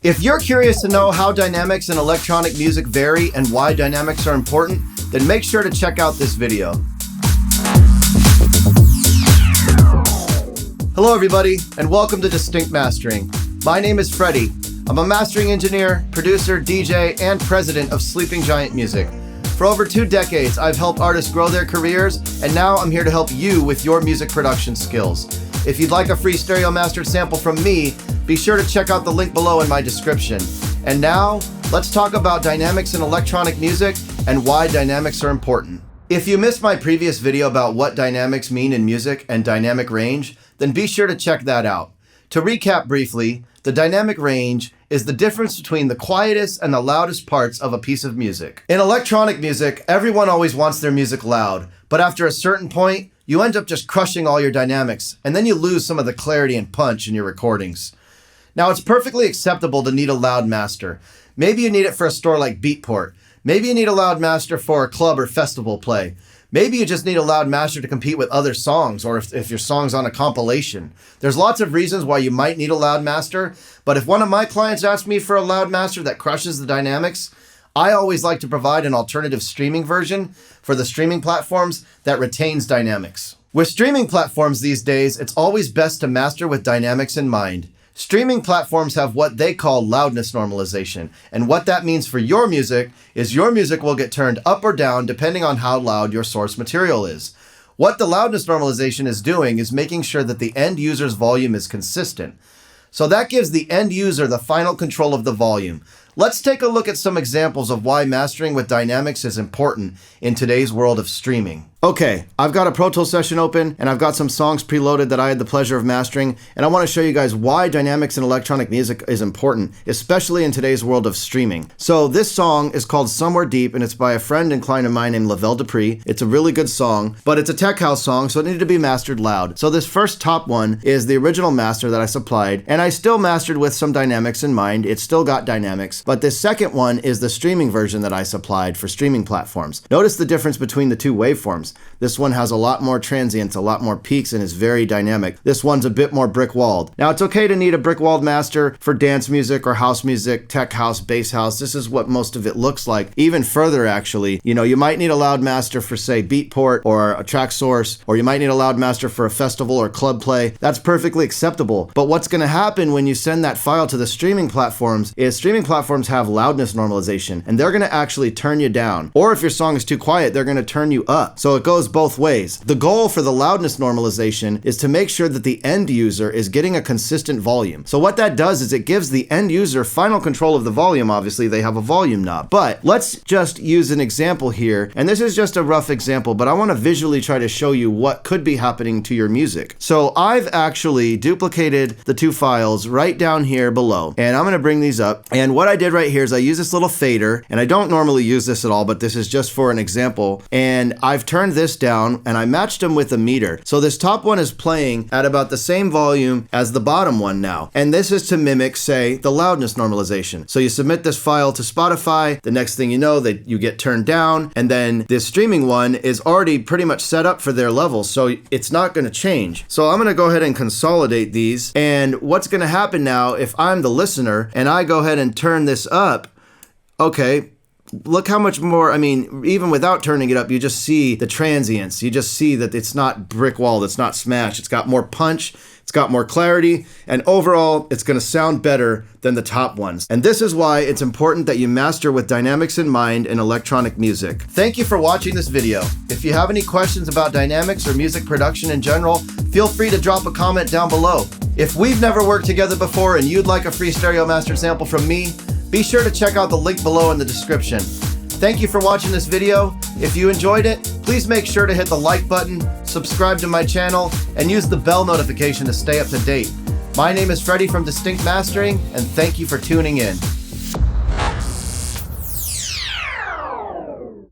If you're curious to know how dynamics in electronic music vary and why dynamics are important, then make sure to check out this video. Hello everybody, and welcome to Distinct Mastering. My name is Freddie. I'm a mastering engineer, producer, DJ, and president of Sleeping Giant Music. For over 2 decades, I've helped artists grow their careers, and now I'm here to help you with your music production skills. If you'd like a free stereo mastered sample from me, be sure to check out the link below in my description. And now, let's talk about dynamics in electronic music and why dynamics are important. If you missed my previous video about what dynamics mean in music and dynamic range, then be sure to check that out. To recap briefly, the dynamic range is the difference between the quietest and the loudest parts of a piece of music. In electronic music, everyone always wants their music loud, but after a certain point, you end up just crushing all your dynamics, and then you lose some of the clarity and punch in your recordings. Now, it's perfectly acceptable to need a loud master. Maybe you need it for a store like Beatport. Maybe you need a loud master for a club or festival play. Maybe you just need a loud master to compete with other songs, or if your song's on a compilation. There's lots of reasons why you might need a loud master, but if one of my clients asks me for a loud master that crushes the dynamics, I always like to provide an alternative streaming version for the streaming platforms that retains dynamics. With streaming platforms these days, it's always best to master with dynamics in mind. Streaming platforms have what they call loudness normalization, and what that means for your music is your music will get turned up or down depending on how loud your source material is. What the loudness normalization is doing is making sure that the end user's volume is consistent. So that gives the end user the final control of the volume. Let's take a look at some examples of why mastering with dynamics is important in today's world of streaming. Okay, I've got a Pro Tools session open and I've got some songs preloaded that I had the pleasure of mastering, and I want to show you guys why dynamics in electronic music is important, especially in today's world of streaming. So this song is called Somewhere Deep, and it's by a friend and client of mine named Lavelle Dupree. It's a really good song, but it's a tech house song, so it needed to be mastered loud. So this first top one is the original master that I supplied, and I still mastered with some dynamics in mind. It's still got dynamics, but this second one is the streaming version that I supplied for streaming platforms. Notice the difference between the two waveforms. This one has a lot more transients, a lot more peaks, and is very dynamic. This one's a bit more brick-walled. Now, it's okay to need a brick-walled master for dance music or house music, tech house, bass house. This is what most of it looks like. Even further, actually, you might need a loud master for, say, Beatport or a track source, or you might need a loud master for a festival or club play. That's perfectly acceptable. But what's going to happen when you send that file to the streaming platforms is streaming platforms have loudness normalization, and they're going to actually turn you down. Or if your song is too quiet, they're going to turn you up. So it goes both ways. The goal for the loudness normalization is to make sure that the end user is getting a consistent volume. So what that does is it gives the end user final control of the volume. Obviously, they have a volume knob. But let's just use an example here, and this is just a rough example, but I want to visually try to show you what could be happening to your music. So I've actually duplicated the 2 files right down here below, and I'm going to bring these up. And what I did right here is I use this little fader, and I don't normally use this at all, but this is just for an example. And I've turned this down and I matched them with a meter. So this top one is playing at about the same volume as the bottom one now. And this is to mimic, say, the loudness normalization. So you submit this file to Spotify, the next thing you know that you get turned down, and then this streaming one is already pretty much set up for their level, so it's not going to change. So I'm going to go ahead and consolidate these, and what's going to happen now if I'm the listener and I go ahead and turn this up, okay, look how much more, even without turning it up, you just see the transients. You just see that it's not brick walled, it's not smashed. It's got more punch, it's got more clarity, and overall, it's going to sound better than the top ones. And this is why it's important that you master with dynamics in mind in electronic music. Thank you for watching this video. If you have any questions about dynamics or music production in general, feel free to drop a comment down below. If we've never worked together before and you'd like a free stereo master sample from me, be sure to check out the link below in the description. Thank you for watching this video. If you enjoyed it, please make sure to hit the like button, subscribe to my channel, and use the bell notification to stay up to date. My name is Freddie from Distinct Mastering, and thank you for tuning in.